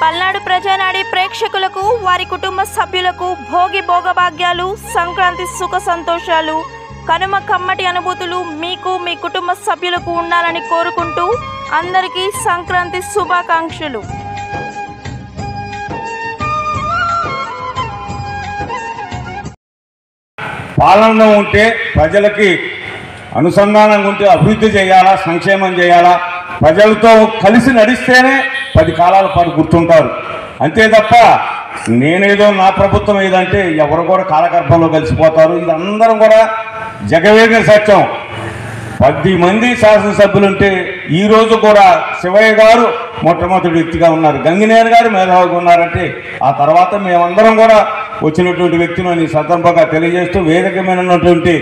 పల్నాడు ప్రజానాడి ప్రేక్షకులకు వారి కుటుంబ సభ్యులకు భోగి భోగభాగ్యాలు, సంక్రాంతి సుఖ సంతోషాలు, కనుమ కమ్మటి అనుభూతులు మీకు మీ కుటుంబ సభ్యులకు ఉండాలని కోరుకుంటూ అందరికీ సంక్రాంతి శుభాకాంక్షలు. పాలనలో ఉంటే ప్రజలకి అనుసంధానంగా ఉంటే అభివృద్ధి చేయాలా, సంక్షేమం చేయాలా, ప్రజలతో కలిసి నడిస్తేనే 10 కాలాల పాటు గుర్తుంటారు. అంతే తప్ప నేనేదో నా ప్రభుత్వం ఏదంటే ఎవరు కూడా కాలగర్భంలో కలిసిపోతారు. ఇది అందరం కూడా జగవేగిన సత్యం. 10 మంది శాసనసభ్యులుంటే ఈరోజు కూడా శివయ్య గారు మొట్టమొదటి వ్యక్తిగా ఉన్నారు, గంగినేని గారు మేధావిగా ఉన్నారంటే ఆ తర్వాత మేమందరం కూడా వచ్చినటువంటి వ్యక్తులను ఈ సందర్భంగా తెలియజేస్తూ వేదిక మీద ఉన్నటువంటి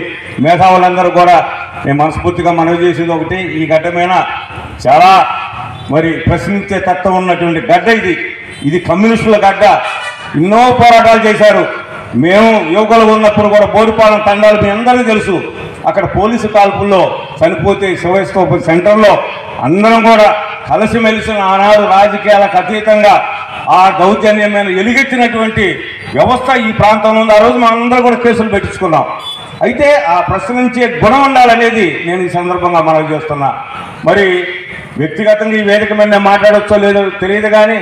మేధావులందరూ కూడా మేము మనస్ఫూర్తిగా మనవి చేసేది ఒకటి, ఈ గడ్డ మీద చాలా ప్రశ్నించే తత్వం ఉన్నటువంటి గడ్డ ఇది కమ్యూనిస్టుల గడ్డ. ఎన్నో పోరాటాలు చేశారు. మేము యువకులు ఉన్నప్పుడు కూడా బోడిపాలెం తండాలు మీ అందరికీ తెలుసు. అక్కడ పోలీసు కాల్పుల్లో చనిపోతే శివస్తూప సెంటర్లో అందరం కూడా కలిసిమెలిసిన ఆనాడు రాజకీయాలకు అతీతంగా ఆ దౌర్జన్యమైన ఎలుగెత్తినటువంటి వ్యవస్థ ఈ ప్రాంతంలో ఉంది. ఆ రోజు మనం అందరూ కూడా కేసులు పెట్టించుకున్నాం. అయితే ఆ ప్రశ్నించే గుణం ఉండాలనేది నేను ఈ సందర్భంగా మనవి చేస్తున్నా. మరి వ్యక్తిగతంగా ఈ వేదిక మీద మాట్లాడవచ్చో లేదో తెలియదు, కానీ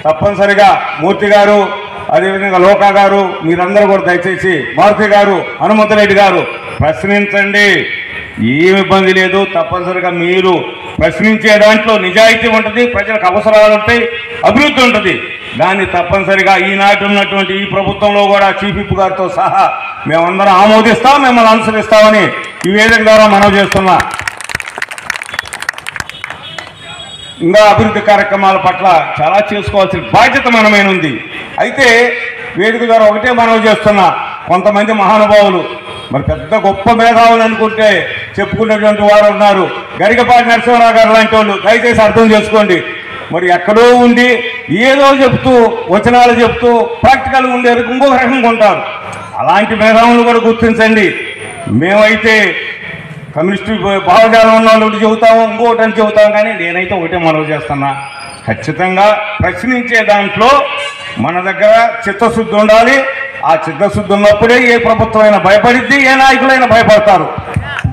తప్పనిసరిగా మూర్తి గారు, అదేవిధంగా లోకా గారు, మీరందరూ కూడా దయచేసి మారుతి గారు, హనుమంతరెడ్డి గారు ప్రశ్నించండి, ఏమి ఇబ్బంది లేదు. తప్పనిసరిగా మీరు ప్రశ్నించే దాంట్లో నిజాయితీ ఉంటుంది, ప్రజలకు అవసరాలు ఉంటాయి, అభివృద్ధి ఉంటుంది. దాన్ని తప్పనిసరిగా ఈనాటి ఉన్నటువంటి ఈ ప్రభుత్వంలో కూడా చీఫ్ విప్ గారితో సహా మేమందరం ఆమోదిస్తాం, మిమ్మల్ని అనుసరిస్తామని ఈ వేదిక ద్వారా మనం చేస్తున్నా. ఇంకా అభివృద్ధి కార్యక్రమాల పట్ల చాలా చేసుకోవాల్సిన బాధ్యత మనమైన ఉంది. అయితే వేదిక ద్వారా ఒకటే మనవి చేస్తున్నా, కొంతమంది మహానుభావులు పెద్ద గొప్ప మేధావులు అనుకుంటే చెప్పుకున్నటువంటి వారు ఉన్నారు. గరికపాటి నరసింహరావు గారు లాంటి వాళ్ళు, దయచేసి అర్థం చేసుకోండి. ఎక్కడో ఉండి ఏదో చెప్తూ వచనాలు చెప్తూ ప్రాక్టికల్గా ఉండేది ఇంకొక రకంగా ఉంటారు. అలాంటి మేధావులను కూడా గుర్తించండి. మేమైతే కమ్యూనిస్టు భావజాలం ఉన్న వాళ్ళు చెబుతాము, ఇంకొకటి అని చెబుతాం, కానీ నేనైతే ఒకటే మనవి చేస్తున్నా, ఖచ్చితంగా ప్రశ్నించే దాంట్లో మన దగ్గర చిత్తశుద్ధి ఉండాలి. ఆ చిత్తశుద్ధి ఉన్నప్పుడే ఏ ప్రభుత్వమైనా భయపడిద్ది, ఏ నాయకులైనా భయపడతారు.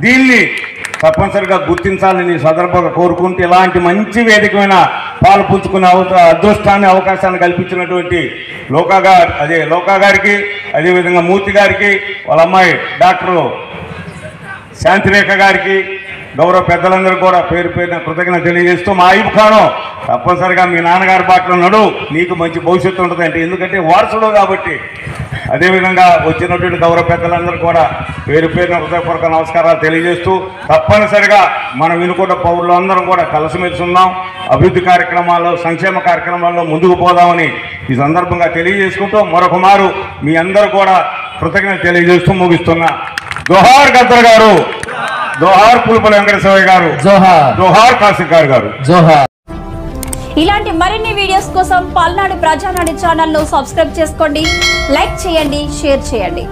దీన్ని తప్పనిసరిగా గుర్తించాలని ఈ సందర్భంగా కోరుకుంటూ ఇలాంటి మంచి వేదికమైన పాలు పుంజుకునే అదృష్టాన్ని, అవకాశాన్ని కల్పించినటువంటి లోకా గారికి, అదేవిధంగా మూర్తి గారికి, వాళ్ళ అమ్మాయి డాక్టర్ శాంతిరేఖ గారికి, గౌరవ పెద్దలందరూ కూడా పేరు పేరున కృతజ్ఞత తెలియజేస్తూ, మా అయ్యూబ్ ఖాను తప్పనిసరిగా మీ నాన్నగారి బాటలో నడు, నీకు మంచి భవిష్యత్తు ఉంటుందంటే, ఎందుకంటే వారసుడు కాబట్టి. అదేవిధంగా వచ్చినటువంటి గౌరవ పెద్దలందరూ కూడా పేరు పేరున హృదయపూర్వక నమస్కారాలు తెలియజేస్తూ, తప్పనిసరిగా మన వినుకొండ పౌరులు అందరం కూడా కలిసిమెలిసి ఉన్నాం, అభివృద్ధి కార్యక్రమాల్లో, సంక్షేమ కార్యక్రమాల్లో ముందుకు పోదామని ఈ సందర్భంగా తెలియజేసుకుంటూ మరొక మారు మీ అందరూ కూడా కృతజ్ఞత తెలియజేస్తూ ముగిస్తున్నా. జోహార్ గద్దర్ గారు, జోహార్ పులుపల్లి వెంకటేశ్వరయ్య గారు, జోహార్ కాశీకార్ గారు, జోహార్. ఇలాంటి మరిన్ని వీడియోస్ కోసం పల్నాడు ప్రజానాడి ఛానల్ ను సబ్స్క్రైబ్ చేసుకోండి, లైక్ చేయండి, షేర్ చేయండి.